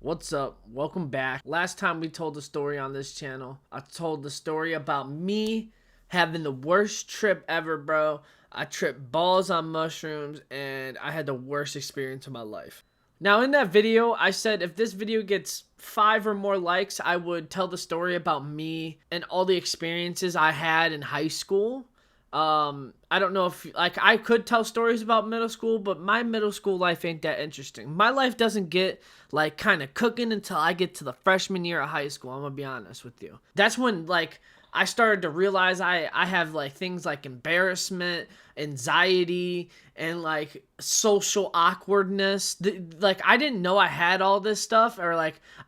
What's up? Welcome back. Last time we told a story on this channel, I told the story about me having the worst trip ever, bro. I tripped balls on mushrooms and I had the worst experience of my life. Now, in that video, I said if this video gets 5 or more likes, I would tell the story about me and all the experiences I had in high school. I don't know if I could tell stories about middle school, but my middle school life ain't that interesting. My life doesn't get kind of cooking until I get to the freshman year of high school. I'm gonna be honest with you. That's when I started to realize I have things like embarrassment, anxiety, and social awkwardness. I didn't know I had all this stuff, or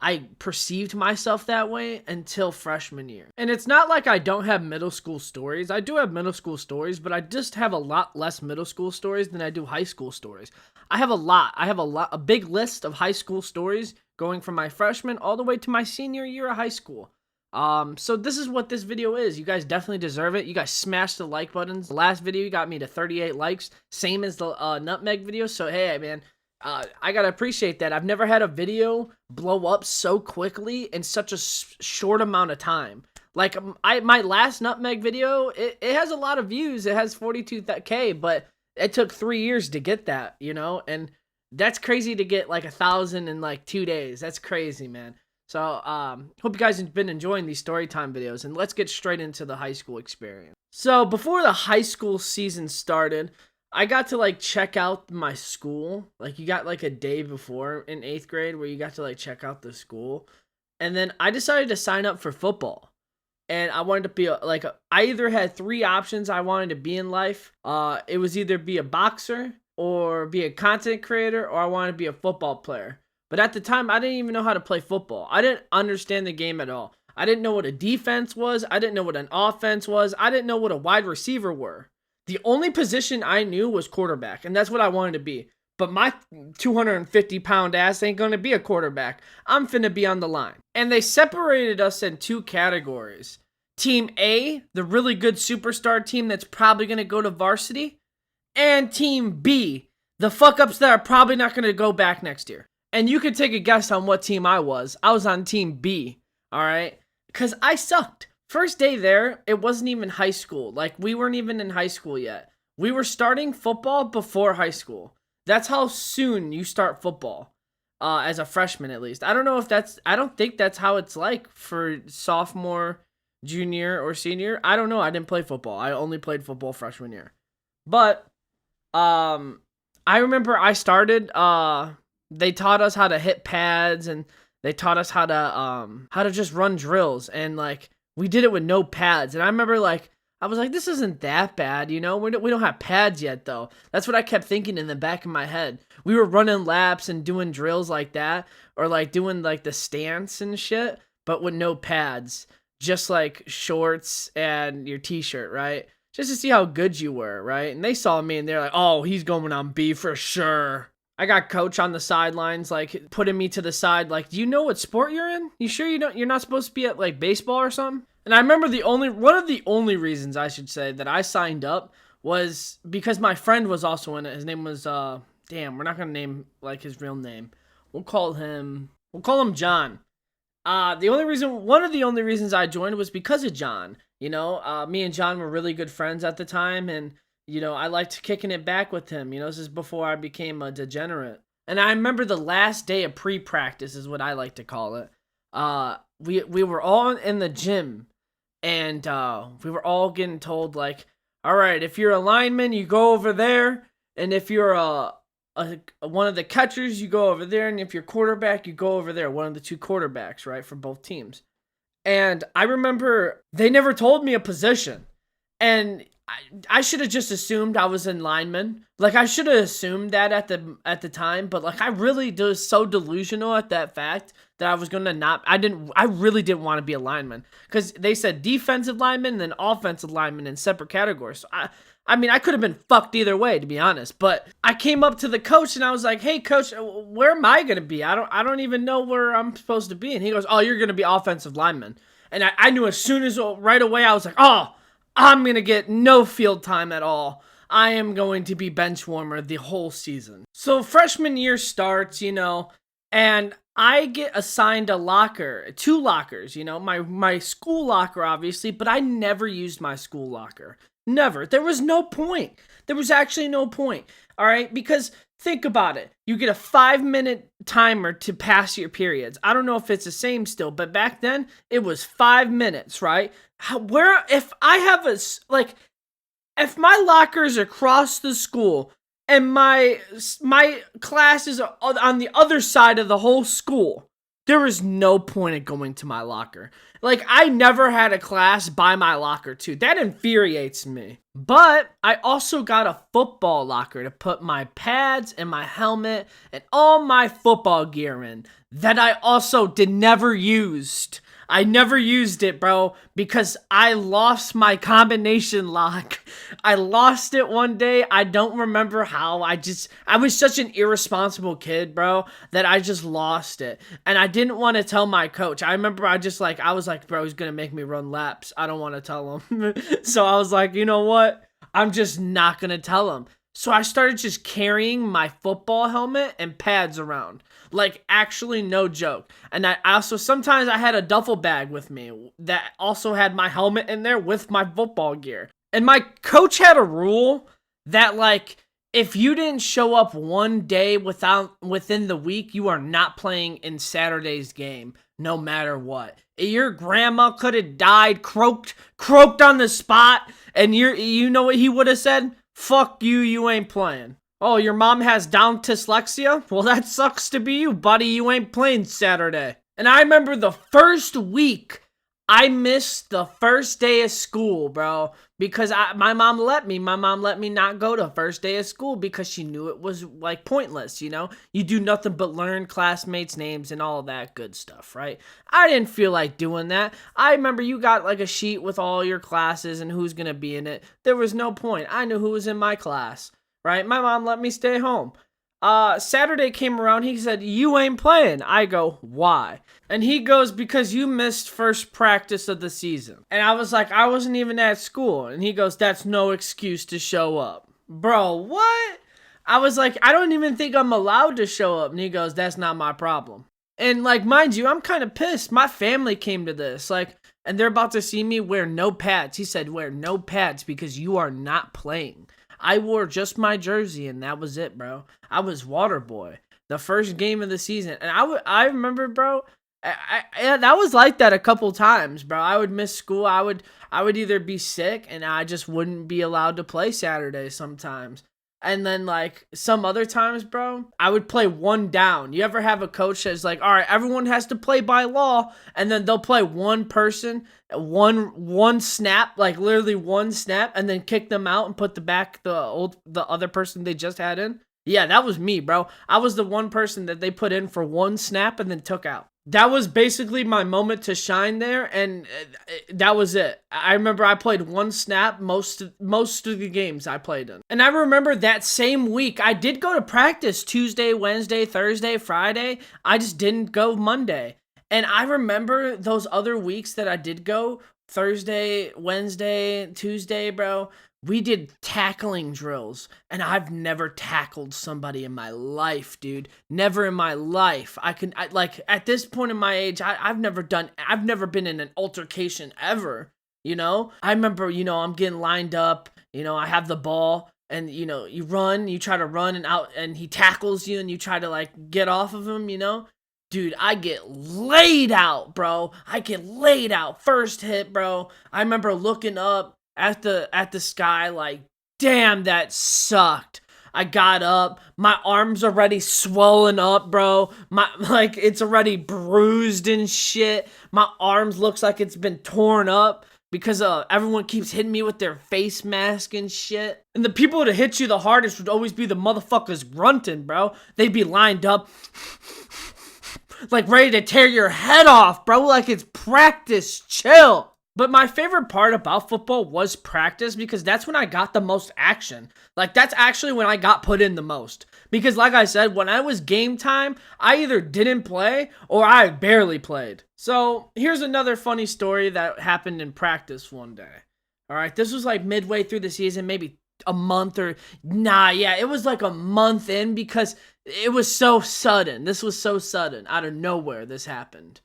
I perceived myself that way until freshman year. And it's not like I don't have middle school stories. I do have middle school stories, but I just have a lot less middle school stories than I do high school stories. I have a big list of high school stories going from my freshman all the way to my senior year of high school. So this is what this video is. You guys definitely deserve it. You guys smashed the like buttons. The last video got me to 38 likes, same as the nutmeg video. So hey, man, I gotta appreciate that. I've never had a video blow up so quickly in such a short amount of time. My last nutmeg video, it has a lot of views. It has 42K, but it took 3 years to get that, and that's crazy to get 1,000 in 2 days. That's crazy, man. So, hope you guys have been enjoying these story time videos, and let's get straight into the high school experience. So, before the high school season started, I got to check out my school. You got a day before in 8th grade where you got to check out the school. And then I decided to sign up for football. And I wanted to be I either had 3 options I wanted to be in life. It was either be a boxer or be a content creator, or I wanted to be a football player. But at the time, I didn't even know how to play football. I didn't understand the game at all. I didn't know what a defense was. I didn't know what an offense was. I didn't know what a wide receiver were. The only position I knew was quarterback, and that's what I wanted to be. But my 250-pound ass ain't going to be a quarterback. I'm finna be on the line. And they separated us in 2 categories. Team A, the really good superstar team that's probably going to go to varsity. And Team B, the fuck-ups that are probably not going to go back next year. And you could take a guess on what team I was. I was on Team B, alright? Because I sucked. First day there, it wasn't even high school. We weren't even in high school yet. We were starting football before high school. That's how soon you start football. As a freshman, at least. I don't think that's how it's for sophomore, junior, or senior. I don't know. I didn't play football. I only played football freshman year. But, I remember I started, they taught us how to hit pads, and they taught us how to just run drills, and we did it with no pads. And I remember I was like, this isn't that bad, we don't have pads yet though. That's what I kept thinking in the back of my head. We were running laps and doing drills like that, or doing the stance and shit, but with no pads, just shorts and your t-shirt, right? Just to see how good you were, right? And they saw me and they're like, oh, he's going on B for sure. I got coach on the sidelines, putting me to the side, do you know what sport you're in? You sure you're not supposed to be at baseball or something? And I remember one of the only reasons I should say that I signed up was because my friend was also in it. His name was we're not gonna name his real name. We'll call him John. One of the only reasons I joined was because of John. Me and John were really good friends at the time, and I liked kicking it back with him. This is before I became a degenerate. And I remember the last day of pre-practice is what I like to call it. We were all in the gym, and we were all getting told all right, if you're a lineman, you go over there, and if you're one of the catchers, you go over there, and if you're quarterback, you go over there. One of the 2 quarterbacks, right, for both teams. And I remember they never told me a position, and I should have just assumed I was in lineman. I should have assumed that at the time, but I really was so delusional at that fact that I was gonna I really didn't want to be a lineman, because they said defensive lineman and then offensive lineman in separate categories. So I could have been fucked either way, to be honest. But I came up to the coach and I was like, hey coach, where am I gonna be? I don't even know where I'm supposed to be. And he goes, oh, you're gonna be offensive lineman. And I knew as soon as right away, I was like, oh, I'm going to get no field time at all. I am going to be bench warmer the whole season. So freshman year starts, and I get assigned a locker, two lockers, my school locker, obviously, but I never used my school locker. Never. There was no point. There was actually no point. All right. Because think about it. You get a 5-minute timer to pass your periods. I don't know if it's the same still, but back then it was 5 minutes, right? If I have if my locker's across the school and my class is on the other side of the whole school, there is no point in going to my locker. Like, I never had a class by my locker too. That infuriates me. But I also got a football locker to put my pads and my helmet and all my football gear in that I also never used. I never used it, bro, because I lost my combination lock. I lost it one day. I don't remember how. I was such an irresponsible kid, bro, that I just lost it. And I didn't want to tell my coach. I remember I was like, bro, he's going to make me run laps. I don't want to tell him. So I was like, you know what? I'm just not going to tell him. So I started just carrying my football helmet and pads around. Like, actually, no joke. And I also, sometimes I had a duffel bag with me that also had my helmet in there with my football gear. And my coach had a rule that, like, if you didn't show up one day within the week, you are not playing in Saturday's game, no matter what. Your grandma could have died, croaked on the spot, and you know what he would have said? Fuck you, you ain't playing. Oh, your mom has down dyslexia? Well, that sucks to be you, buddy. You ain't playing Saturday. And I remember the first week, I missed the first day of school, bro. Because my mom let me. My mom let me not go to first day of school because she knew it was, like, pointless, you know? You do nothing but learn classmates' names and all that good stuff, right? I didn't feel like doing that. I remember you got, like, a sheet with all your classes and who's gonna be in it. There was no point. I knew who was in my class. Right? My mom let me stay home. Saturday came around. He said, you ain't playing. I go, why? And he goes, because you missed first practice of the season. And I was like, I wasn't even at school. And he goes, that's no excuse to show up. Bro, what? I was like, I don't even think I'm allowed to show up. And he goes, that's not my problem. And, like, mind you, I'm kind of pissed. My family came to this. Like, and they're about to see me wear no pads. He said, wear no pads because you are not playing. I wore just my jersey, and that was it, bro. I was water boy. The first game of the season. And I remember, bro, that was like that a couple times, bro. I would miss school. I would either be sick, and I just wouldn't be allowed to play Saturday sometimes. And then, like, some other times, bro, I would play one down. You ever have a coach that's like, all right, everyone has to play by law, and then they'll play one person, one snap, like literally one snap, and then kick them out and put the other person they just had in? Yeah, that was me, bro. I was the one person that they put in for one snap and then took out. That was basically my moment to shine there, and that was it. I remember I played one snap most of the games I played in. And I remember that same week, I did go to practice Tuesday, Wednesday, Thursday, Friday. I just didn't go Monday. And I remember those other weeks that I did go, Thursday, Wednesday, Tuesday, bro. We did tackling drills, and I've never tackled somebody in my life, dude. Never in my life. Like, at this point in my age, I've never been in an altercation ever, you know? I remember, I'm getting lined up, I have the ball, and, you try to run and out, and he tackles you, and you try to, like, get off of him, Dude, I get laid out, bro. I get laid out. First hit, bro. I remember looking up at the sky, like, damn, that sucked. I got up, my arm's already swollen up, bro. It's already bruised and shit. My arms looks like it's been torn up because everyone keeps hitting me with their face mask and shit. And the people that hit you the hardest would always be the motherfuckers grunting, bro. They'd be lined up, like ready to tear your head off, bro. Like it's practice. Chill. But my favorite part about football was practice because that's when I got the most action. Like, that's actually when I got put in the most. Because like I said, when I was game time, I either didn't play or I barely played. So, here's another funny story that happened in practice one day. Alright, this was like midway through the season, maybe a month or... it was like a month in because It was so sudden. This was so sudden. Out of nowhere, this happened.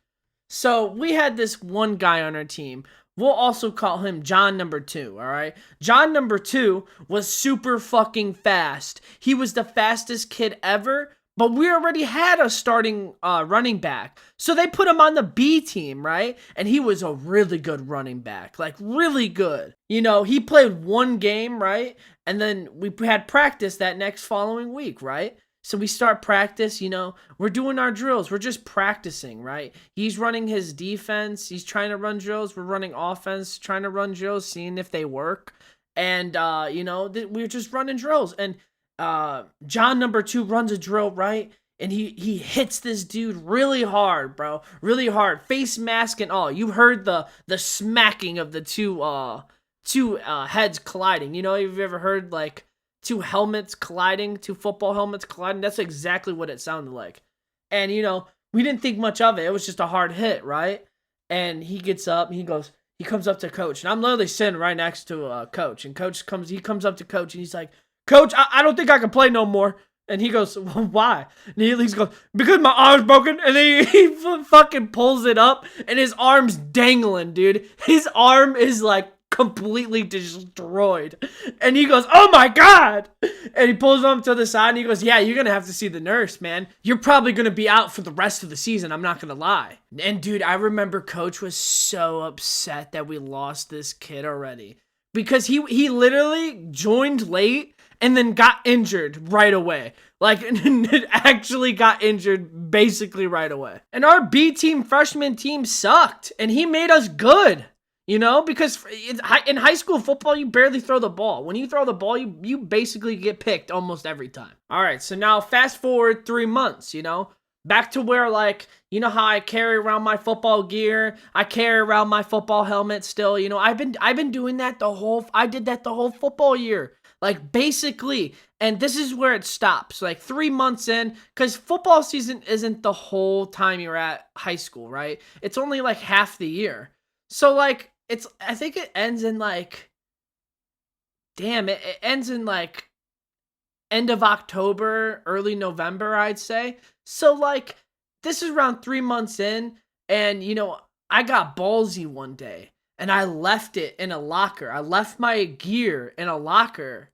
So we had this one guy on our team. We'll also call him John number 2, all right? John number 2 was super fucking fast. He was the fastest kid ever, but we already had a starting running back. So they put him on the B team, right? And he was a really good running back, like really good. You know, he played one game, right? And then we had practice that next following week, right? So we start practice, you know, we're doing our drills. We're just practicing, right? He's running his defense. He's trying to run drills. We're running offense, trying to run drills, seeing if they work. And, you know, we're just running drills. And John number 2 runs a drill, right? And he hits this dude really hard, bro. Really hard. Face mask and all. You heard the smacking of the two heads colliding. You know, have you ever heard, like, two helmets colliding, two football helmets colliding? That's exactly what it sounded like. And, you know, we didn't think much of it. It was just a hard hit, right? And he gets up and he comes up to coach. And I'm literally sitting right next to coach. And he comes up to coach and he's like, Coach, I don't think I can play no more. And he goes, well, why? And he goes, because my arm's broken. And then he fucking pulls it up and his arm's dangling, dude. His arm is like completely destroyed. And he goes, oh my God. And he pulls him to the side and he goes, yeah, you're going to have to see the nurse, man. You're probably going to be out for the rest of the season. I'm not going to lie. And dude, I remember coach was so upset that we lost this kid already. Because he literally joined late and then got injured right away. Like, actually got injured basically right away. And our B team freshman team sucked. And he made us good. You know, because in high school football, you barely throw the ball. When you throw the ball, you basically get picked almost every time. All right, so now fast forward 3 months, you know, back to where, like, you know how I carry around my football gear, I carry around my football helmet still. You know, I've been doing that I did that the whole football year, like basically. And this is where it stops, like 3 months in, because football season isn't the whole time you're at high school, right? It's only like half the year. So like, I think it ends in like, it ends in like end of October, early November, I'd say. So like, this is around 3 months in, and you know, I got ballsy one day and I left it in a locker. I left my gear in a locker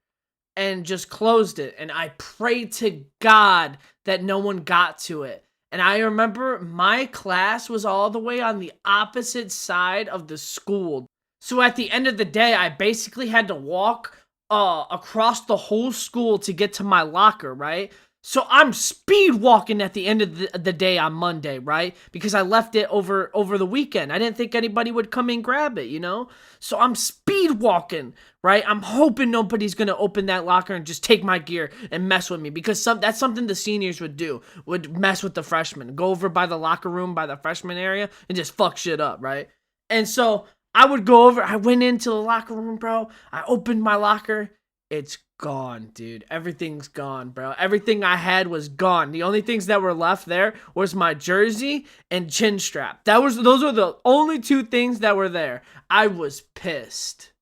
and just closed it. And I prayed to God that no one got to it. And I remember my class was all the way on the opposite side of the school. So at the end of the day, I basically had to walk across the whole school to get to my locker, right? So I'm speed walking at the end of the day on Monday, right? Because I left it over the weekend. I didn't think anybody would come and grab it, you know? So I'm speed walking, right? I'm hoping nobody's going to open that locker and just take my gear and mess with me, because that's something the seniors would do, would mess with the freshmen. Go over by the locker room, by the freshman area, and just fuck shit up, right? And so I would go over, I went into the locker room, bro. I opened my locker. It's gone, dude. Everything's gone, bro. Everything I had was gone. The only things that were left there was my jersey and chin strap. Those were the only two things that were there. I was pissed.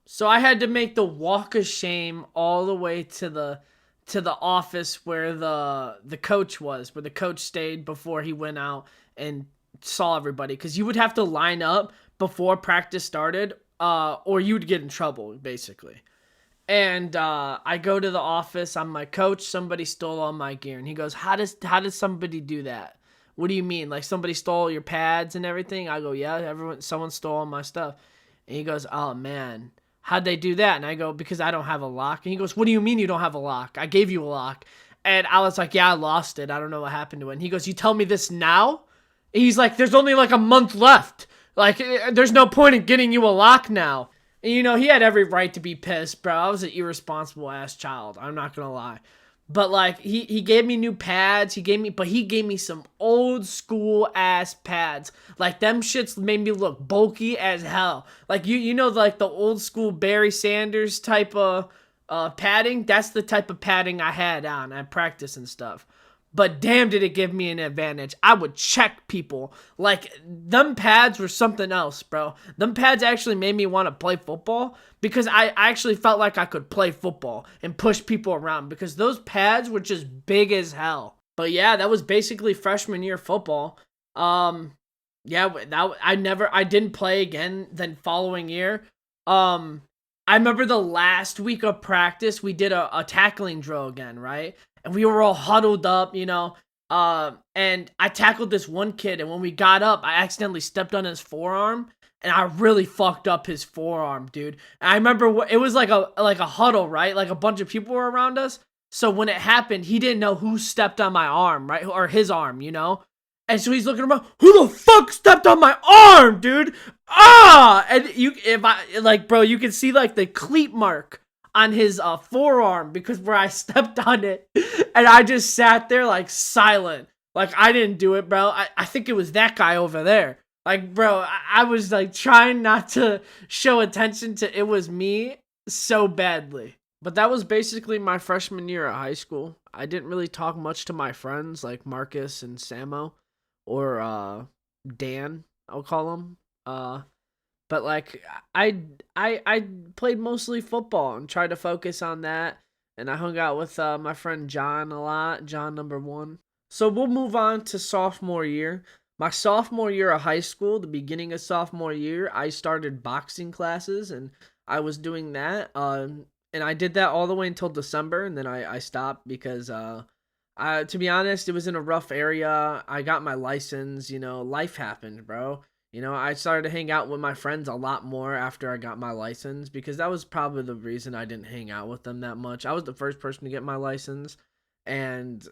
So I had to make the walk of shame all the way to the office where the coach was, where the coach stayed before he went out and saw everybody, because you would have to line up before practice started, or you would get in trouble, basically. And I go to the office. I'm like, Coach, somebody stole all my gear. And he goes, how does somebody do that? What do you mean? Like somebody stole your pads and everything? I go, yeah, someone stole all my stuff. And he goes, oh man, how'd they do that? And I go, because I don't have a lock. And he goes, what do you mean you don't have a lock? I gave you a lock. And I was like, yeah, I lost it. I don't know what happened to it. And he goes, you tell me this now? And he's like, there's only like a month left. Like, there's no point in getting you a lock now. And, you know, he had every right to be pissed, bro. I was an irresponsible ass child. I'm not gonna lie. But, like, he gave me new pads. He gave me some old school ass pads. Like, them shits made me look bulky as hell. Like, you know, like the old school Barry Sanders type of padding? That's the type of padding I had on at practice and stuff. but damn did it give me an advantage. I would check people. Like, them pads were something else, bro. Them pads actually made me want to play football because I actually felt like I could play football and push people around because those pads were just big as hell. But yeah, that was basically freshman year football. Yeah, I didn't play again then following year. I remember the last week of practice, we did a tackling drill again, right? And we were all huddled up, and I tackled this one kid, and when we got up, I accidentally stepped on his forearm, and I really fucked up his forearm, dude. And I remember it was like a huddle, right? Like a bunch of people were around us. So when it happened, he didn't know who stepped on my arm, right? Or his arm, And so he's looking around, who the fuck stepped on my arm, dude? And you can see like the cleat mark on his forearm because where I stepped on it. And I just sat there like silent. Like I didn't do it, bro. I think it was that guy over there. Like, bro, I was like trying not to show attention to it was me so badly. But that was basically my freshman year at high school. I didn't really talk much to my friends like Marcus and Samo. Or Dan, I'll call him. But like I played mostly football and tried to focus on that. And I hung out with my friend John a lot, John number 1. So we'll move on to sophomore year. My sophomore year of high school, the beginning of sophomore year, I started boxing classes and I was doing that. And I did that all the way until December, and then I stopped because to be honest, it was in a rough area. I got my license, life happened, bro. I started to hang out with my friends a lot more after I got my license because that was probably the reason I didn't hang out with them that much. I was the first person to get my license. And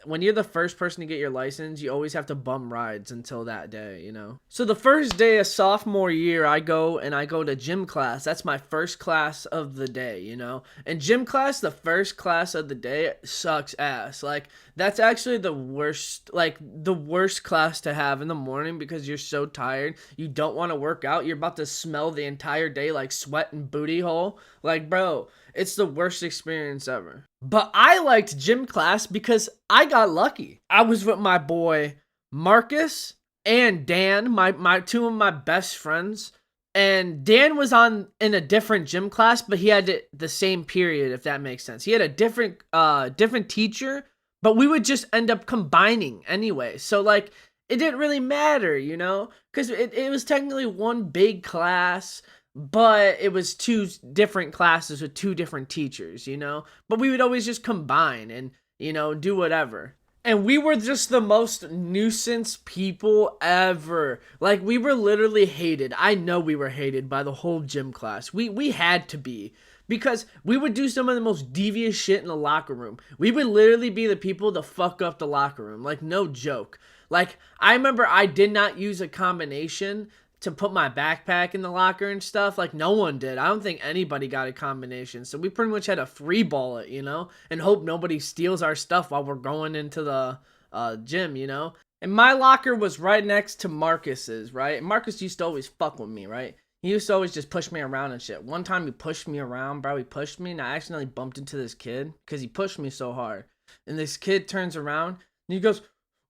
when you're the first person to get your license, you always have to bum rides until that day, So the first day of sophomore year, I go to gym class. That's my first class of the day, And gym class, the first class of the day, sucks ass. Like, that's actually the worst class to have in the morning because you're so tired. You don't want to work out. You're about to smell the entire day like sweat and booty hole. Like, bro, it's the worst experience ever. But I liked gym class because I got lucky. I was with my boy Marcus and Dan, my two of my best friends. And Dan was in a different gym class, but he had the same period, if that makes sense. He had a different teacher, but we would just end up combining anyway. So like it didn't really matter, because it was technically one big class. But it was two different classes with two different teachers, But we would always just combine and, do whatever. And we were just the most nuisance people ever. Like, we were literally hated. I know we were hated by the whole gym class. We had to be. Because we would do some of the most devious shit in the locker room. We would literally be the people to fuck up the locker room. Like, no joke. Like, I remember I did not use a combination to put my backpack in the locker and stuff. Like, no one did. I don't think anybody got a combination. So we pretty much had to free ball it, and hope nobody steals our stuff while we're going into the gym, And my locker was right next to Marcus's, right? And Marcus used to always fuck with me, right? He used to always just push me around and shit. One time he pushed me around, bro. He pushed me and I accidentally bumped into this kid because he pushed me so hard. And this kid turns around and he goes,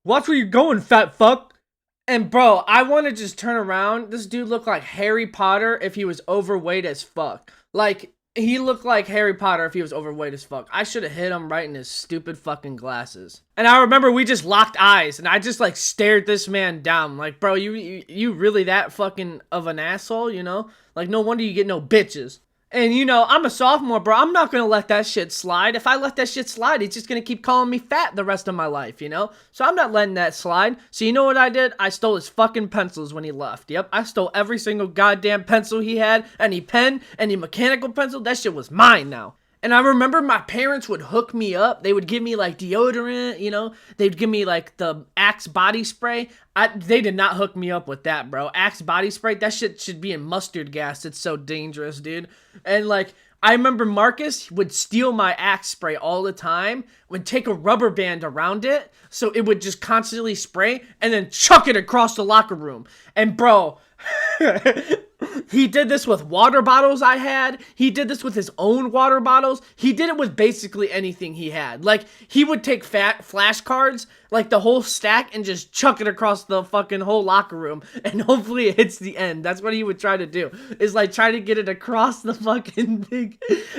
"Watch where you're going, fat fuck." And bro, I want to just turn around. This dude looked like Harry Potter if he was overweight as fuck. Like, he looked like Harry Potter if he was overweight as fuck. I should have hit him right in his stupid fucking glasses. And I remember we just locked eyes and I just like stared this man down. Like, bro, you really that fucking of an asshole, Like, no wonder you get no bitches. And, I'm a sophomore, bro. I'm not going to let that shit slide. If I let that shit slide, he's just going to keep calling me fat the rest of my life, So I'm not letting that slide. So you know what I did? I stole his fucking pencils when he left. Yep, I stole every single goddamn pencil he had. Any pen, any mechanical pencil. That shit was mine now. And I remember my parents would hook me up. They would give me like deodorant, They'd give me like the Axe body spray. They did not hook me up with that, bro. Axe body spray, that shit should be in mustard gas. It's so dangerous, dude. And like, I remember Marcus would steal my Axe spray all the time, would take a rubber band around it, so it would just constantly spray, and then chuck it across the locker room. And bro, He did this with water bottles I had. He did this with his own water bottles. He did it with basically anything he had. Like, he would take flashcards, like the whole stack, and just chuck it across the fucking whole locker room. And hopefully it hits the end. That's what he would try to do. Is like try to get it across the fucking thing.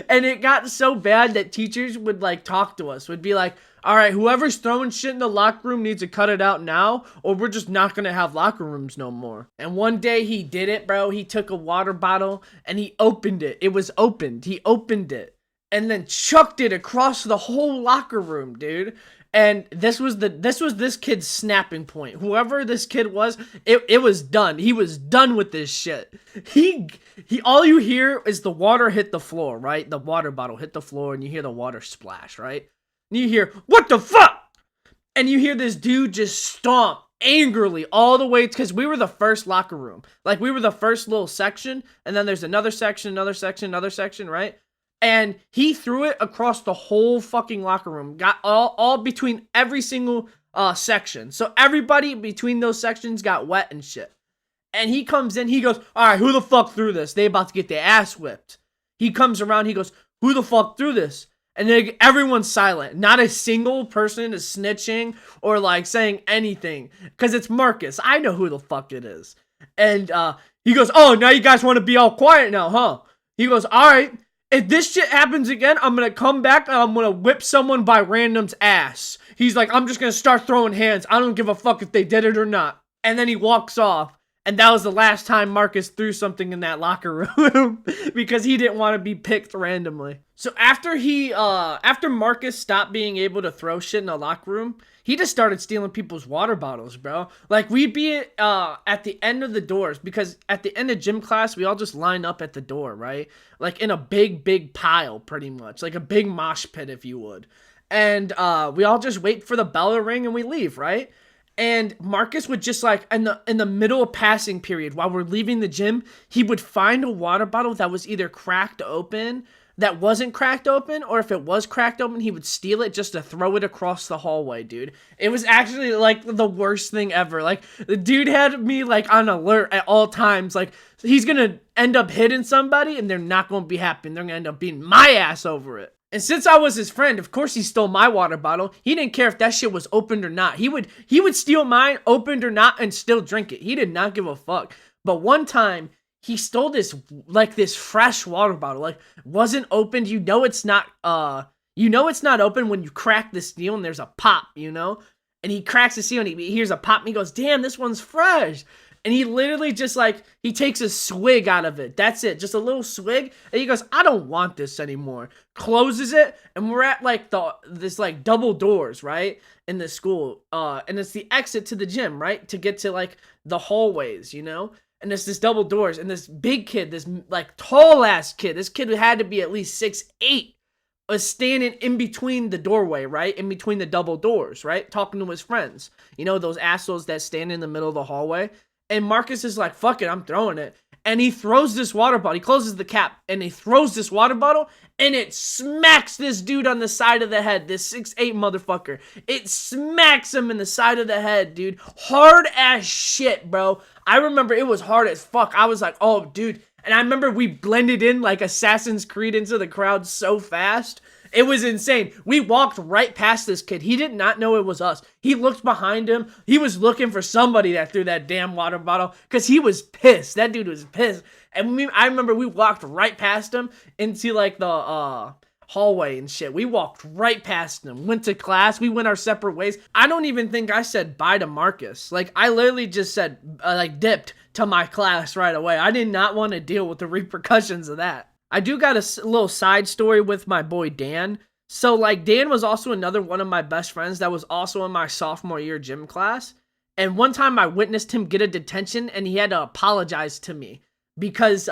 And it got so bad that teachers would like talk to us. Would be like, all right, whoever's throwing shit in the locker room needs to cut it out now, or we're just not gonna have locker rooms no more. And one day he did it, bro. He took a water bottle and he opened it. It was opened. He opened it and then chucked it across the whole locker room, dude. And this was this kid's snapping point. Whoever this kid was, it was done. He was done with this shit. He all you hear is the water hit the floor, right? The water bottle hit the floor and you hear the water splash, right? And you hear, what the fuck? And you hear this dude just stomp angrily all the way, because we were the first locker room. Like, we were the first little section, and then there's another section, another section, another section, right? And he threw it across the whole fucking locker room. Got all between every single section. So everybody between those sections got wet and shit. And he comes in, he goes, all right, who the fuck threw this? They about to get their ass whipped. He comes around, he goes, who the fuck threw this? And then everyone's silent. Not a single person is snitching or like saying anything. Because it's Marcus. I know who the fuck it is. And he goes, oh, now you guys want to be all quiet now, huh? He goes, all right. If this shit happens again, I'm going to come back and I'm going to whip someone by random's ass. He's like, I'm just going to start throwing hands. I don't give a fuck if they did it or not. And then he walks off. And that was the last time Marcus threw something in that locker room because he didn't want to be picked randomly. So after Marcus stopped being able to throw shit in the locker room, he just started stealing people's water bottles, bro. Like, we'd be at the end of the doors, because at the end of gym class, we all just line up at the door, right? Like in a big pile, pretty much. Like a big mosh pit, if you would. And we all just wait for the bell to ring and we leave, right? And Marcus would just like, in the middle of passing period, while we're leaving the gym, he would find a water bottle that was either cracked open, that wasn't cracked open, or if it was cracked open, he would steal it just to throw it across the hallway, dude. It was actually like the worst thing ever. Like, the dude had me like on alert at all times. Like, he's gonna end up hitting somebody and they're not gonna be happy. They're gonna end up beating my ass over it. And since I was his friend, of course he stole my water bottle. He didn't care if that shit was opened or not. He would steal mine, opened or not, and still drink it. He did not give a fuck. But one time, he stole this fresh water bottle. Like, wasn't opened. You know it's not open when you crack the seal and there's a pop, you know? And he cracks the seal and he hears a pop and he goes, damn, this one's fresh. And he literally just like, he takes a swig out of it. That's it. Just a little swig. And he goes, I don't want this anymore. Closes it. And we're at like this like double doors, right? In the school. And it's the exit to the gym, right? To get to like the hallways, you know? And there's this double doors. And this big kid, this like tall ass kid, this kid had to be at least 6'8", was standing in between the doorway, right? In between the double doors, right? Talking to his friends. You know, those assholes that stand in the middle of the hallway. And Marcus is like, fuck it, I'm throwing it. And he throws this water bottle. He closes the cap and he throws this water bottle and it smacks this dude on the side of the head. This 6'8" motherfucker. It smacks him in the side of the head, dude. Hard as shit, bro. I remember it was hard as fuck. I was like, oh, dude. And I remember we blended in like Assassin's Creed into the crowd so fast. It was insane. We walked right past this kid. He did not know it was us. He looked behind him. He was looking for somebody that threw that damn water bottle because he was pissed. That dude was pissed. And I remember we walked right past him into like the hallway and shit. We walked right past him. Went to class. We went our separate ways. I don't even think I said bye to Marcus. Like, I literally just said, dipped to my class right away. I did not want to deal with the repercussions of that. I do got a little side story with my boy Dan. So, like, Dan was also another one of my best friends that was also in my sophomore year gym class. And one time I witnessed him get a detention and he had to apologize to me because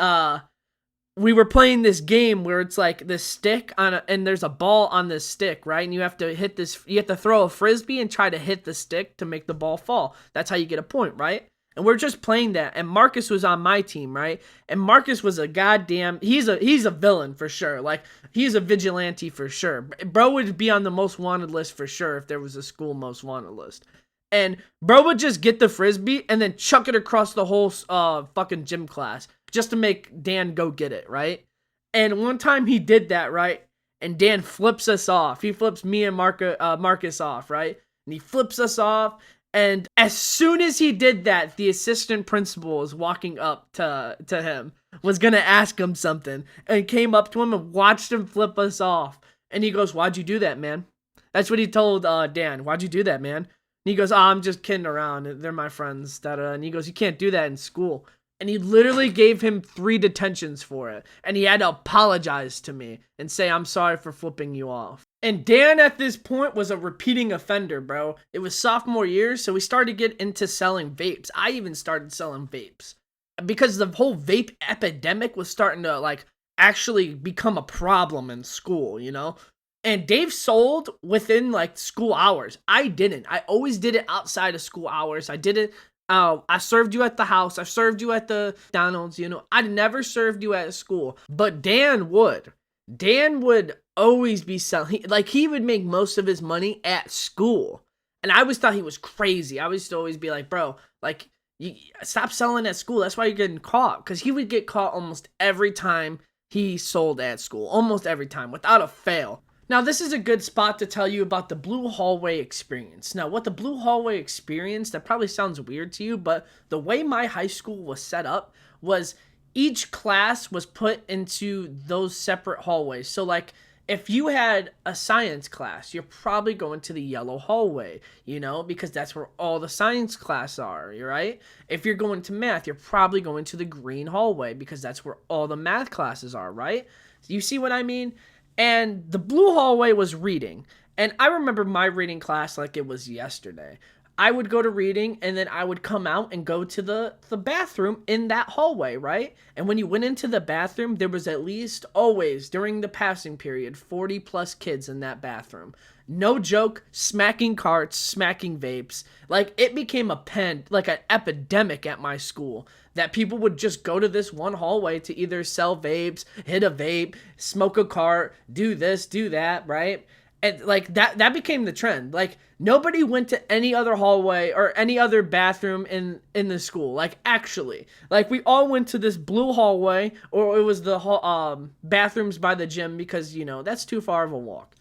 we were playing this game where it's like this stick and there's a ball on this stick, right? And you have to throw a frisbee and try to hit the stick to make the ball fall. That's how you get a point, right? And we're just playing that. And Marcus was on my team, right? And Marcus was he's a villain for sure. Like, he's a vigilante for sure. Bro would be on the most wanted list for sure if there was a school most wanted list. And bro would just get the frisbee and then chuck it across the whole fucking gym class. just to make Dan go get it, right? And one time he did that, right? And Dan flips us off. He flips me and Marcus off, right? And he flips us off. And as soon as he did that, the assistant principal was walking up to him, was gonna ask him something, and came up to him and watched him flip us off. And he goes, "Why'd you do that, man?" That's what he told Dan. "Why'd you do that, man?" And he goes, "Oh, I'm just kidding around. They're my friends." And he goes, "You can't do that in school." And he literally gave him 3 detentions for it. And he had to apologize to me and say, "I'm sorry for flipping you off." And Dan at this point was a repeating offender, bro. It was sophomore year, so we started to get into selling vapes. I even started selling vapes. Because the whole vape epidemic was starting to, like, actually become a problem in school, you know? And Dave sold within, like, school hours. I didn't. I always did it outside of school hours. I did it. I served you at the house. I served you at the McDonald's, you know. I never served you at school. But Dan would. Dan would always be selling. He would make most of his money at school. And I always thought he was crazy. I used to always be like, bro, like, you stop selling at school. That's why you're getting caught. Because he would get caught almost every time he sold at school. Almost every time, without a fail. Now, this is a good spot to tell you about the Blue Hallway experience. Now, what the Blue Hallway experience, that probably sounds weird to you, but the way my high school was set up was each class was put into those separate hallways. So, like, if you had a science class, you're probably going to the yellow hallway, you know, because that's where all the science class are, right? If you're going to math, you're probably going to the green hallway because that's where all the math classes are, right? You see what I mean? And the blue hallway was reading. And I remember my reading class like it was yesterday. I would go to reading and then I would come out and go to the bathroom in that hallway, right? And when you went into the bathroom, there was at least always during the passing period 40 plus kids in that bathroom. No joke, smacking carts, smacking vapes. Like, it became like an epidemic at my school that people would just go to this one hallway to either sell vapes, hit a vape, smoke a cart, do this, do that, right? And like that became the trend. Like, nobody went to any other hallway or any other bathroom in the school. Like, actually, like, we all went to this blue hallway, or it was the bathrooms by the gym because, you know, that's too far of a walk.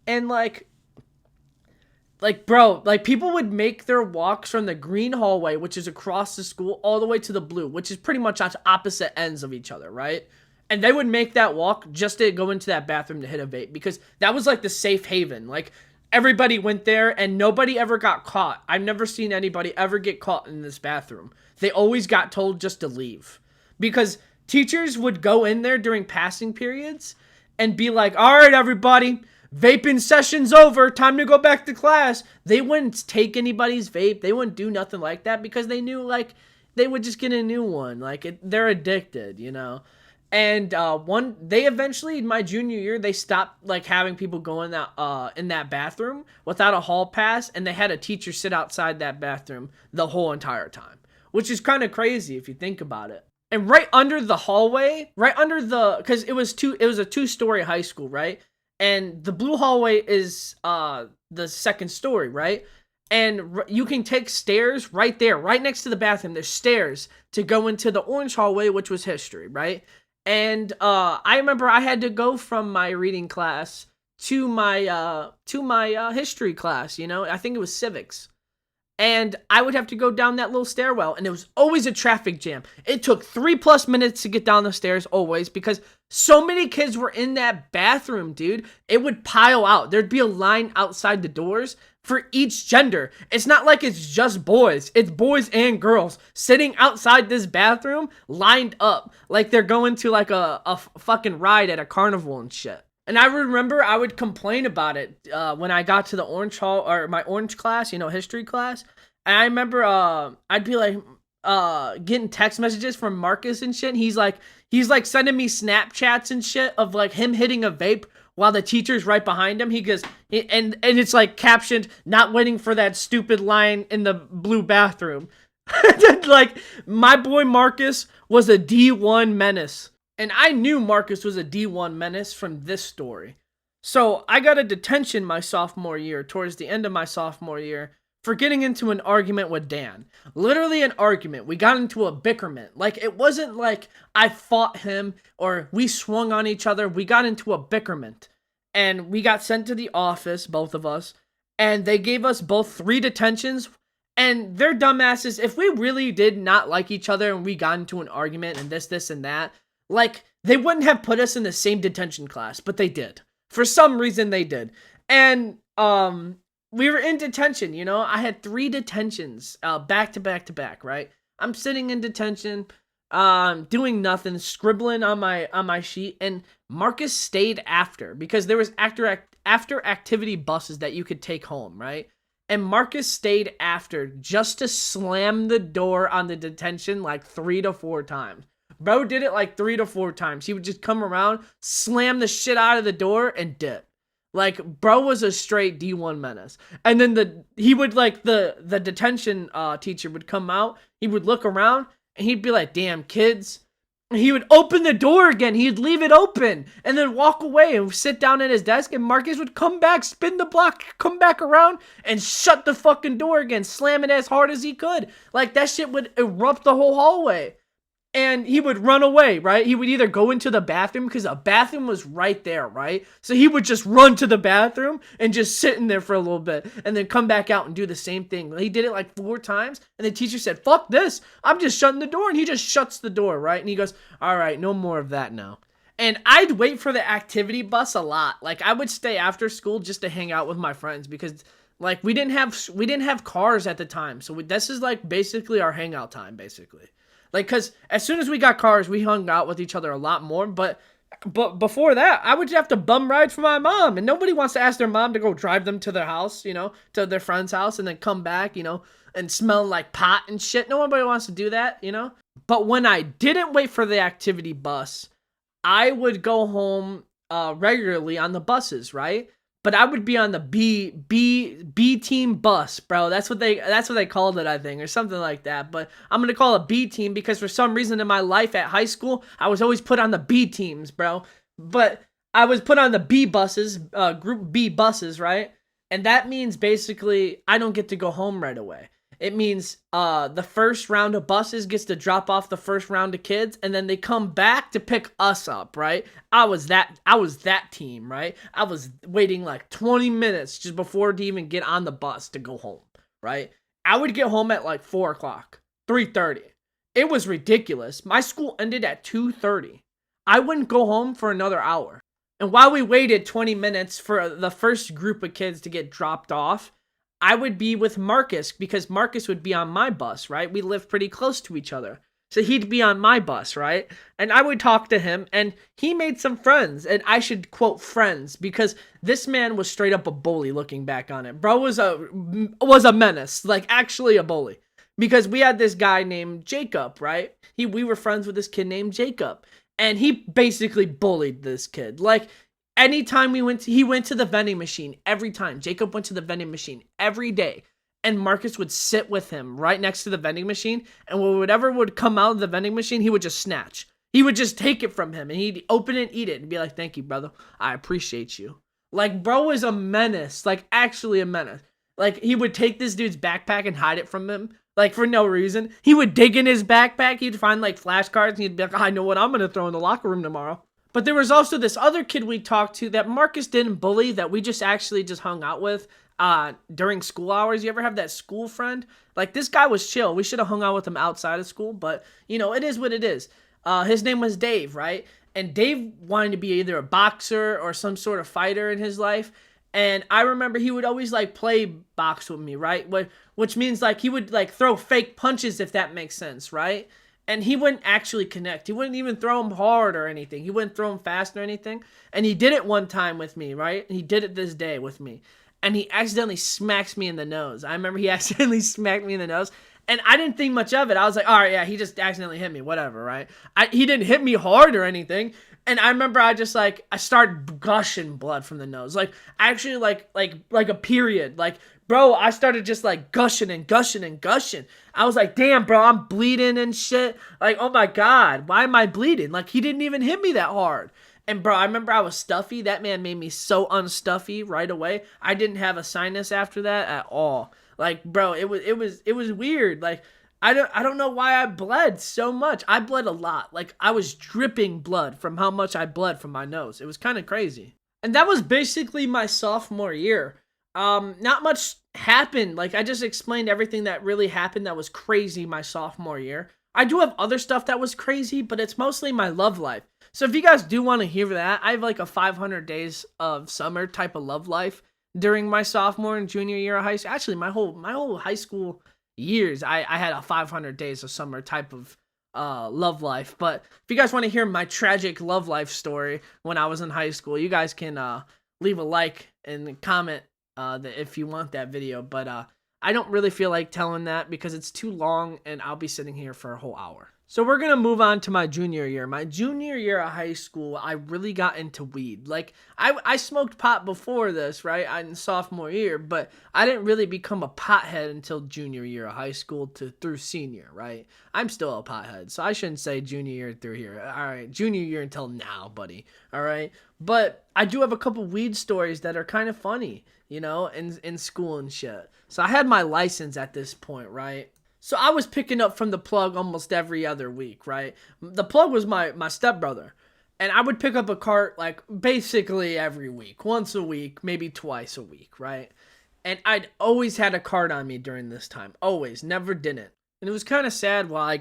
And like bro, like, people would make their walks from the green hallway, which is across the school, all the way to the blue, which is pretty much at opposite ends of each other, right? And they would make that walk just to go into that bathroom to hit a vape because that was like the safe haven. Like, everybody went there and nobody ever got caught. I've never seen anybody ever get caught in this bathroom. They always got told just to leave because teachers would go in there during passing periods and be like, "All right, everybody, vaping session's over. Time to go back to class." They wouldn't take anybody's vape. They wouldn't do nothing like that because they knew, like, they would just get a new one. Like, they're addicted, you know? And they eventually, in my junior year, they stopped like having people go in that bathroom without a hall pass, and they had a teacher sit outside that bathroom the whole entire time, which is kind of crazy if you think about it. And right under the hallway, because it was a 2-story high school, right? And the blue hallway is the second story, right? And you can take stairs right there, right next to the bathroom. There's stairs to go into the orange hallway, which was history, right? And I remember I had to go from my reading class to my history class, you know? I think it was civics. And I would have to go down that little stairwell, and it was always a traffic jam. It took 3+ minutes to get down the stairs, always, because so many kids were in that bathroom, dude. It would pile out. There'd be a line outside the doors for each gender. It's not like it's just boys. It's boys and girls sitting outside this bathroom, lined up, like they're going to like a fucking ride at a carnival and shit. And I remember I would complain about it when I got to the orange hall, or my orange class, you know, history class. And I remember I'd be like getting text messages from Marcus and shit. And he's like sending me Snapchats and shit of like him hitting a vape while the teacher's right behind him. He goes, and it's like captioned, "Not waiting for that stupid line in the blue bathroom." Like, my boy Marcus was a D1 menace. And I knew Marcus was a D1 menace from this story. So I got a detention my sophomore year, towards the end of my sophomore year, for getting into an argument with Dan. Literally an argument. We got into a bickerment. Like, it wasn't like I fought him or we swung on each other. We got into a bickerment. And we got sent to the office, both of us. And they gave us both 3 detentions. And they're dumbasses. If we really did not like each other and we got into an argument and this, and that, like, they wouldn't have put us in the same detention class, but they did. For some reason, they did. And, we were in detention, you know? I had 3 detentions, back to back to back, right? I'm sitting in detention, doing nothing, scribbling on my sheet, and Marcus stayed after, because there was after activity buses that you could take home, right? And Marcus stayed after just to slam the door on the detention like 3 to 4 times. Bro did it like 3 to 4 times. He would just come around, slam the shit out of the door, and dip. Like, bro was a straight D1 menace. And then the detention teacher would come out. He would look around, and he'd be like, damn, kids. And he would open the door again. He'd leave it open and then walk away and sit down at his desk. And Marcus would come back, spin the block, come back around, and shut the fucking door again, slam it as hard as he could. Like, that shit would erupt the whole hallway. And he would run away, right? He would either go into the bathroom, because a bathroom was right there, right? So he would just run to the bathroom and just sit in there for a little bit and then come back out and do the same thing. He did it like 4 times, and the teacher said, fuck this, I'm just shutting the door. And he just shuts the door, right? And he goes, all right, no more of that now. And I'd wait for the activity bus a lot. Like, I would stay after school just to hang out with my friends, because like we didn't have cars at the time. So this is like basically our hangout time, basically. Like, because as soon as we got cars, we hung out with each other a lot more. But before that, I would just have to bum ride for my mom. And nobody wants to ask their mom to go drive them to their house, you know, to their friend's house, and then come back, you know, and smell like pot and shit. Nobody wants to do that, you know. But when I didn't wait for the activity bus, I would go home regularly on the buses, right? But I would be on the B team bus, bro. That's what they called it, I think, or something like that. But I'm gonna call it B team because for some reason in my life at high school, I was always put on the B teams, bro. But I was put on the B buses, group B buses, right? And that means basically I don't get to go home right away. It means the first round of buses gets to drop off the first round of kids, and then they come back to pick us up, right? I was that team, right? I was waiting like 20 minutes just before to even get on the bus to go home, right? I would get home at like 4 o'clock, 3:30. It was ridiculous. My school ended at 2:30. I wouldn't go home for another hour. And while we waited 20 minutes for the first group of kids to get dropped off, I would be with Marcus, because Marcus would be on my bus, right? We live pretty close to each other. So he'd be on my bus, right? And I would talk to him, and he made some friends. And I should quote friends, because this man was straight up a bully looking back on it. Bro was a menace, like actually a bully. Because we had this guy named Jacob, right? We were friends with this kid named Jacob. And he basically bullied this kid. Like, anytime he went to the vending machine, every time. Jacob went to the vending machine every day. And Marcus would sit with him right next to the vending machine. And whatever would come out of the vending machine, he would just snatch. He would just take it from him. And he'd open it and eat it. And be like, thank you, brother. I appreciate you. Like, bro is a menace. Like, actually a menace. Like, he would take this dude's backpack and hide it from him. Like, for no reason. He would dig in his backpack. He'd find, like, flashcards. And he'd be like, I know what I'm going to throw in the locker room tomorrow. But there was also this other kid we talked to that Marcus didn't bully, that we just hung out with during school hours. You ever have that school friend? Like, this guy was chill. We should have hung out with him outside of school, but, you know, it is what it is. His name was Dave, right? And Dave wanted to be either a boxer or some sort of fighter in his life. And I remember he would always, like, play box with me, right? Which means, like, he would, like, throw fake punches, if that makes sense, right? And he wouldn't actually connect. He wouldn't even throw him hard or anything. He wouldn't throw him fast or anything. And he did it one time with me, right? And he did it this day with me. And he accidentally smacks me in the nose. I remember he accidentally smacked me in the nose. And I didn't think much of it. I was like, all right, yeah, he just accidentally hit me, whatever, right? He didn't hit me hard or anything. And I remember I started gushing blood from the nose. Like, actually, like a period. Like, bro, I started just, like, gushing and gushing and gushing. I was like, damn, bro, I'm bleeding and shit. Like, oh, my God, why am I bleeding? Like, he didn't even hit me that hard. And, bro, I remember I was stuffy. That man made me so unstuffy right away. I didn't have a sinus after that at all. Like, bro, it was weird. Like, I don't know why I bled so much. I bled a lot. Like, I was dripping blood from how much I bled from my nose. It was kind of crazy. And that was basically my sophomore year. Not much happened. Like, I just explained everything that really happened that was crazy my sophomore year. I do have other stuff that was crazy, but it's mostly my love life. So if you guys do want to hear that, I have like a 500 days of summer type of love life during my sophomore and junior year of high school. Actually, my whole high school years, I had a 500 days of summer type of love life. But if you guys want to hear my tragic love life story when I was in high school, you guys can leave a like and comment if you want that video. But I don't really feel like telling that because it's too long and I'll be sitting here for a whole hour. So we're going to move on to my junior year. My junior year of high school, I really got into weed. Like, I smoked pot before this, right, in sophomore year, but I didn't really become a pothead until junior year of high school through senior, right? I'm still a pothead, so I shouldn't say junior year through here. All right, junior year until now, buddy, all right? But I do have a couple weed stories that are kind of funny, you know, in school and shit. So I had my license at this point, right? So I was picking up from the plug almost every other week, right? The plug was my stepbrother. And I would pick up a cart like basically every week. Once a week, maybe twice a week, right? And I'd always had a cart on me during this time. Always. Never didn't. And it was kind of sad why I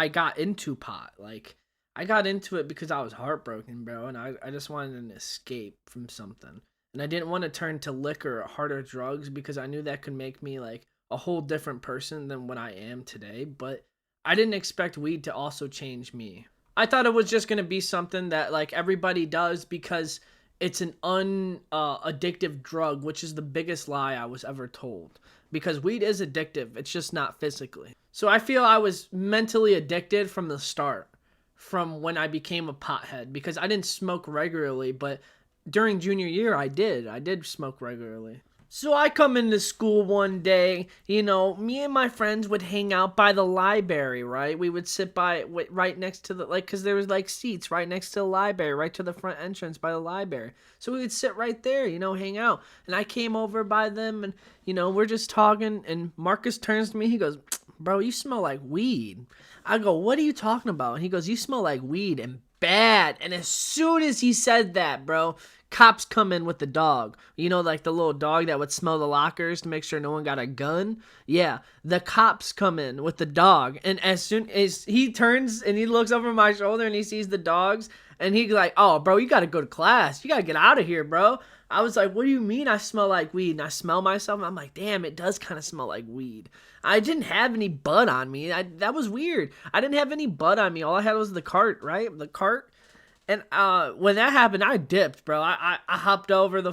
got into pot. Like, I got into it because I was heartbroken, bro. And I just wanted an escape from something. And I didn't want to turn to liquor or harder drugs because I knew that could make me like a whole different person than what I am today, but I didn't expect weed to also change me. I thought it was just going to be something that like everybody does because it's an addictive drug, which is the biggest lie I was ever told. Because weed is addictive, it's just not physically. So I feel I was mentally addicted from the start, from when I became a pothead, because I didn't smoke regularly, but during junior year I did smoke regularly. So I come into school one day, you know, me and my friends would hang out by the library, right? We would sit right next to like, cause there was like seats right next to the library, right to the front entrance by the library. So we would sit right there, you know, hang out. And I came over by them and, you know, we're just talking and Marcus turns to me, he goes, bro, you smell like weed. I go, what are you talking about? And he goes, you smell like weed and bad. And as soon as he said that, bro, cops come in with the dog. You know, like the little dog that would smell the lockers to make sure no one got a gun? Yeah, the cops come in with the dog. And as soon as he turns and he looks over my shoulder and he sees the dogs, and he's like, oh, bro, you got to go to class. You got to get out of here, bro. I was like, what do you mean I smell like weed? And I smell myself, and I'm like, damn, it does kind of smell like weed. I didn't have any bud on me. That was weird. I didn't have any bud on me. All I had was the cart, right? The cart. And when that happened, I dipped, bro. I hopped over the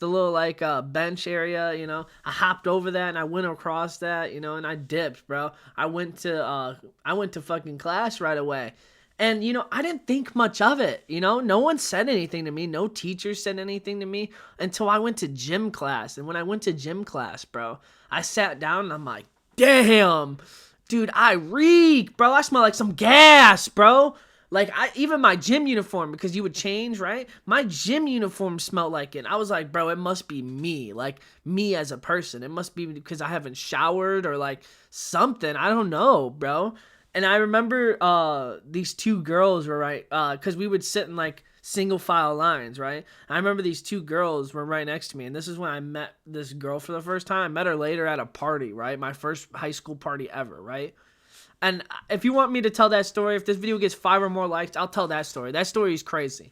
little like bench area, you know. I hopped over that and I went across that, you know, and I dipped, bro. I went to fucking class right away. And, you know, I didn't think much of it, you know. No one said anything to me. No teacher said anything to me until I went to gym class. And when I went to gym class, bro, I sat down and I'm like, damn, dude, I reek, bro. I smell like some gas, bro. Like, even my gym uniform, because you would change, right? My gym uniform smelled like it. I was like, bro, it must be me. Like, me as a person. It must be because I haven't showered or, like, something. I don't know, bro. And I remember these two girls were right, because we would sit in, like, single file lines, right? I remember these two girls were right next to me. And this is when I met this girl for the first time. I met her later at a party, right? My first high school party ever, right? And if you want me to tell that story, if this video gets 5 or more likes, I'll tell that story. That story is crazy.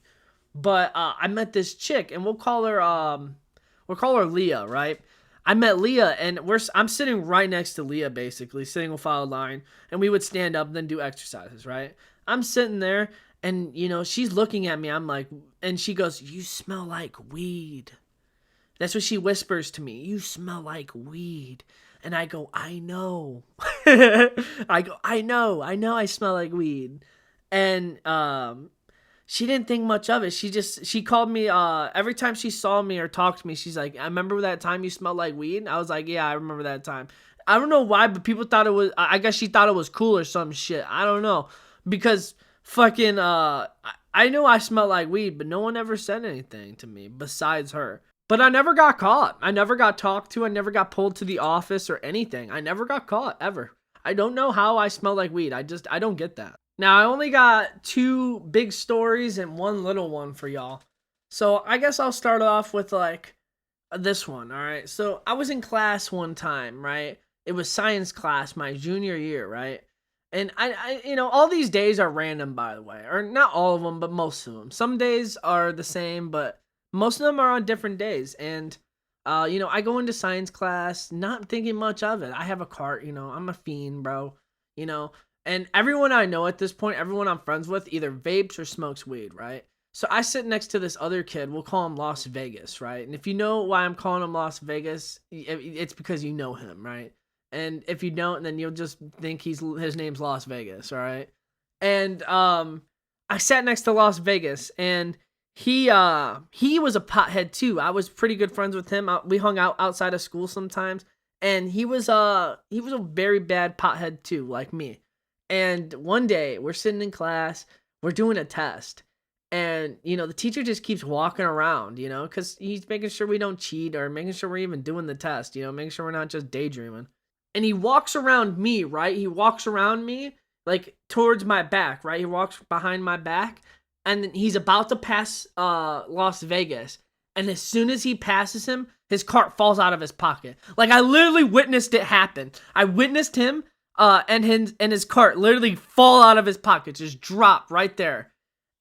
But I met this chick, and we'll call her Leah, right? I met Leah, and I'm sitting right next to Leah, basically, single file line, and we would stand up and then do exercises, right? I'm sitting there, and, you know, she's looking at me. I'm like, and she goes, you smell like weed. That's what she whispers to me. You smell like weed. And I go, I know. I go, I know I smell like weed. And she didn't think much of it. She called me every time she saw me or talked to me, she's like, I remember that time you smelled like weed? And I was like, yeah, I remember that time. I don't know why, but people thought it was, I guess she thought it was cool or some shit. I don't know. Because I knew I smelled like weed, but no one ever said anything to me besides her. But I never got caught. I never got talked to. I never got pulled to the office or anything. I never got caught ever. I don't know how I smell like weed. I don't get that. Now, I only got 2 big stories and 1 little one for y'all. So I guess I'll start off with like this one, all right? So I was in class one time, right? It was science class my junior year, right? And all these days are random, by the way, or not all of them, but most of them. Some days are the same, but most of them are on different days. And, I go into science class, not thinking much of it. I have a cart, I'm a fiend, bro, you know, and everyone I know at this point, everyone I'm friends with, either vapes or smokes weed, right? So I sit next to this other kid. We'll call him Las Vegas, right? And if you know why I'm calling him Las Vegas, it's because you know him, right? And if you don't, then you'll just think his name's Las Vegas, all right? And I sat next to Las Vegas, and he was a pothead too. I was pretty good friends with him. We hung out outside of school sometimes, and he was a very bad pothead too, like me. And one day we're sitting in class, we're doing a test. And, the teacher just keeps walking around, because he's making sure we don't cheat or making sure we're even doing the test, making sure we're not just daydreaming. And he walks around me, right? He walks around me, like, towards my back, right? He walks behind my back, and then he's about to pass Las Vegas. And as soon as he passes him, his cart falls out of his pocket. Like, I literally witnessed it happen. I witnessed him and his cart literally fall out of his pocket, just drop right there.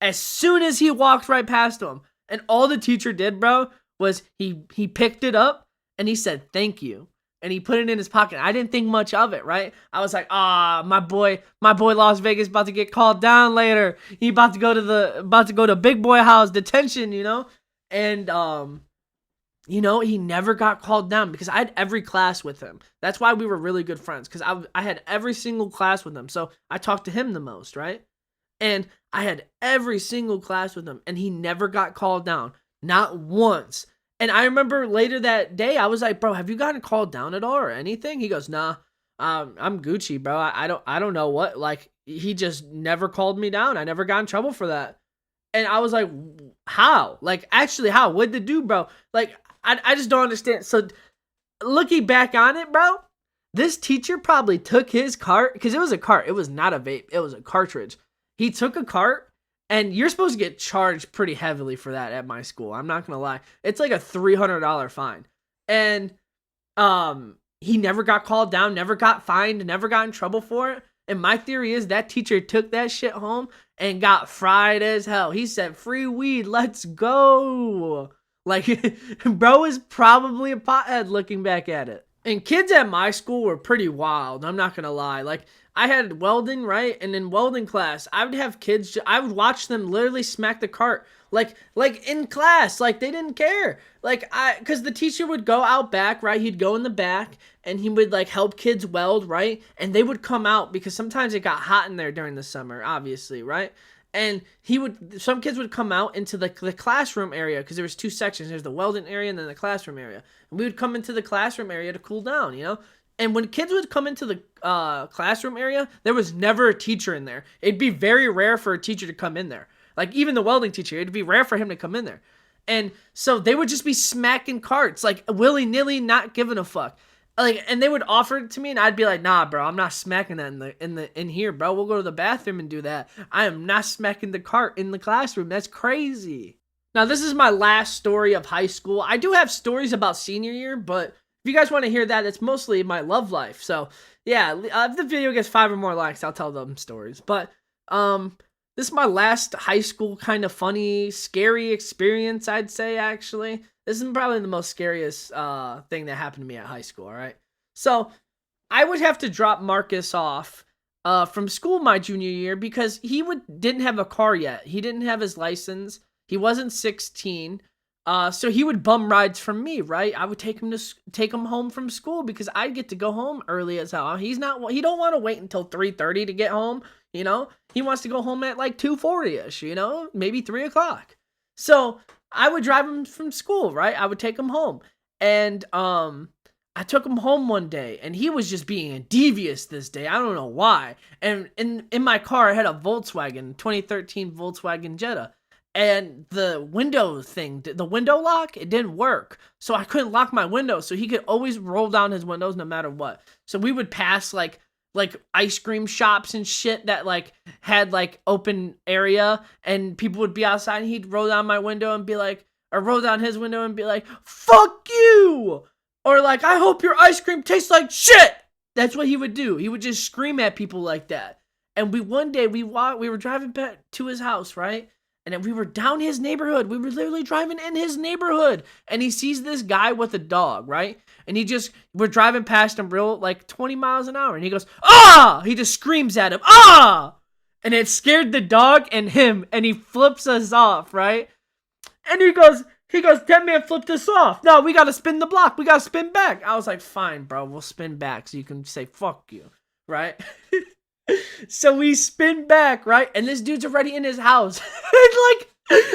As soon as he walked right past him. And all the teacher did, bro, was he picked it up and he said, "Thank you." And he put it in his pocket. I didn't think much of it, right? I was like, my boy Las Vegas about to get called down later. He about to go to big boy house detention, And he never got called down because I had every class with him. That's why we were really good friends, because I had every single class with him. So I talked to him the most, right? And I had every single class with him, and he never got called down. Not once. And I remember later that day, I was like, "Bro, have you gotten called down at all or anything?" He goes, "Nah, I'm Gucci, bro. I don't know what." Like, he just never called me down. I never got in trouble for that. And I was like, how? Like, actually, how? What'd they do, bro? Like, I just don't understand. So, looking back on it, bro, this teacher probably took his cart, because it was a cart. It was not a vape. It was a cartridge. He took a cart, and you're supposed to get charged pretty heavily for that at my school. I'm not going to lie. It's like a $300 fine. And he never got called down, never got fined, never got in trouble for it. And my theory is that teacher took that shit home and got fried as hell. He said, "Free weed, let's go." Like, bro is probably a pothead looking back at it. And kids at my school were pretty wild. I'm not going to lie. Like, I had welding, right? And in welding class, I would have kids, I would watch them literally smack the cart. Like in class, like they didn't care. Like, cause the teacher would go out back, right? He'd go in the back and he would like help kids weld, right? And they would come out because sometimes it got hot in there during the summer, obviously, right? And some kids would come out into the classroom area, because there was 2 sections. There's the welding area and then the classroom area. And we would come into the classroom area to cool down, And when kids would come into the classroom area, there was never a teacher in there. It'd be very rare for a teacher to come in there. Like, even the welding teacher, it'd be rare for him to come in there. And so they would just be smacking carts, like willy-nilly, not giving a fuck. Like, and they would offer it to me, and I'd be like, "Nah, bro, I'm not smacking that in here, bro. We'll go to the bathroom and do that. I am not smacking the cart in the classroom. That's crazy." Now, this is my last story of high school. I do have stories about senior year, but if you guys want to hear that, it's mostly my love life. So, yeah, if the video gets 5 or more likes, I'll tell them stories. But, this is my last high school kind of funny, scary experience, I'd say, actually. This is probably the most scariest thing that happened to me at high school, all right? So, I would have to drop Marcus off from school my junior year because he didn't have a car yet. He didn't have his license. He wasn't 16. So he would bum rides from me, right? I would take him home from school because I'd get to go home early as hell. He don't want to wait until 3:30 to get home, He wants to go home at like 2:40ish, maybe 3 o'clock. So I would drive him from school, right? I would take him home. And I took him home one day, and he was just being devious this day. I don't know why. And in my car, I had a Volkswagen, 2013 Volkswagen Jetta. and the window thing, the window lock, it didn't work. So I couldn't lock my window. So he could always roll down his windows no matter what. So we would pass like ice cream shops and shit that like had like open area, and people would be outside and he'd roll down my window and be like, or roll down his window and be like, fuck you. Or like, I hope your ice cream tastes like shit. That's what he would do. He would just scream at people like that. And one day we were driving back to his house, right? And then we were down his neighborhood. We were literally driving in his neighborhood. And he sees this guy with a dog, right? And we're driving past him real, like 20 miles an hour. And he goes, ah! He just screams at him, ah! And it scared the dog and him. And he flips us off, right? And he goes, that man flipped us off. No, we got to spin the block. We got to spin back. I was like, fine, bro. We'll spin back so you can say, fuck you, right? So we spin back, right? And this dude's already in his house.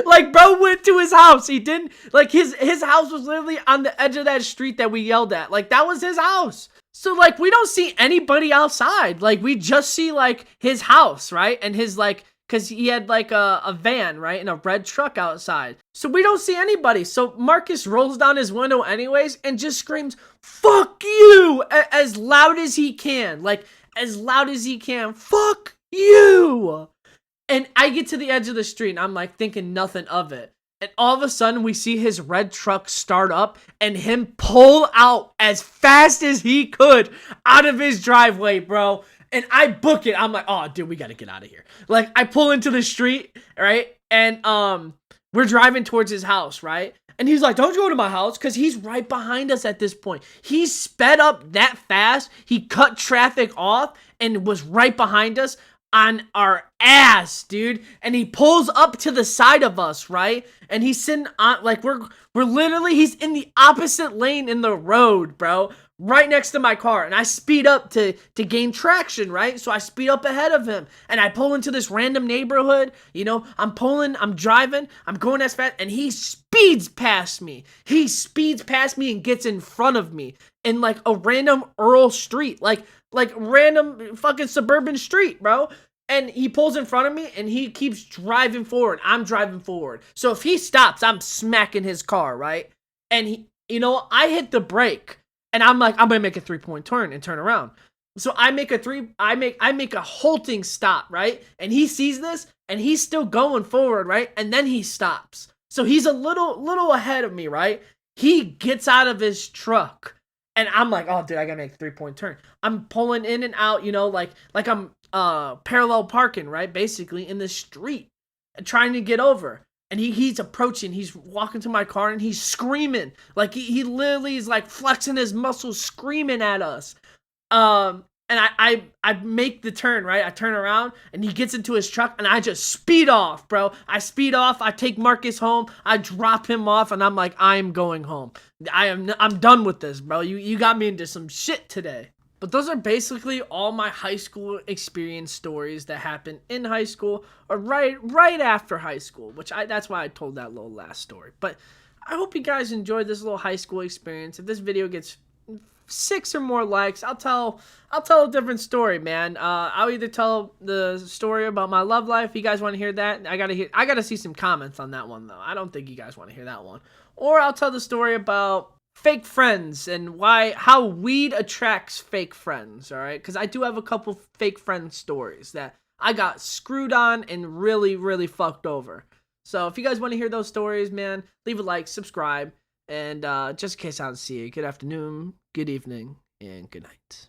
like bro went to his house. He didn't, like, his house was literally on the edge of that street that we yelled at. Like, that was his house. So, like, we don't see anybody outside. Like, we just see, like, his house, right? And his, like, because he had, like, a van, right? And a red truck outside. So we don't see anybody. So Marcus rolls down his window anyways and just screams, fuck you, as loud as he can. Like, as loud as he can. Fuck you. And I get to the edge of the street and I'm like thinking nothing of it. And all of a sudden we see his red truck start up and him pull out as fast as he could out of his driveway, bro. And I book it. I'm like, oh, dude, we got to get out of here. Like, I pull into the street, right? And we're driving towards his house, right? And he's like, don't go to my house, because he's right behind us at this point. He sped up that fast. He cut traffic off and was right behind us on our ass, dude. And he pulls up to the side of us, right? And he's sitting on, like, we're literally, he's in the opposite lane in the road, bro. Right next to my car, and I speed up to gain traction, right? So I speed up ahead of him, and I pull into this random neighborhood, you know, I'm driving, I'm going as fast, and he speeds past me. He speeds past me and gets in front of me in like a random Earl street, like random fucking suburban street, bro. And he pulls in front of me, and he keeps driving forward. I'm driving forward. So if he stops, I'm smacking his car, right? And he, you know, I hit the brake. And I'm like, I'm gonna make a 3-point turn and turn around. So I make a halting stop, right? And he sees this, and he's still going forward, right? And then he stops. So he's a little ahead of me, right? He gets out of his truck, and I'm like, oh, dude, I gotta make a 3-point turn. I'm pulling in and out, you know, like I'm parallel parking, right? Basically in the street, trying to get over. And he's approaching, he's walking to my car, and he's screaming. Like, he literally is, like, flexing his muscles, screaming at us. And I make the turn, right? I turn around, and he gets into his truck, and I just speed off, bro. I speed off, I take Marcus home, I drop him off, and I'm like, I'm going home. I'm done with this, bro. You got me into some shit today. But those are basically all my high school experience stories that happened in high school or right after high school, that's why I told that little last story. But I hope you guys enjoyed this little high school experience. If this video gets 6 or more likes, I'll tell a different story, man. I'll either tell the story about my love life. If you guys want to hear that, I gotta see some comments on that one though. I don't think you guys want to hear that one. Or I'll tell the story about fake friends and how weed attracts fake friends, all right? Because I do have a couple fake friend stories that I got screwed on and really, really fucked over. So if you guys want to hear those stories, man, leave a like, subscribe, and just in case I don't see you, good afternoon, good evening, and good night.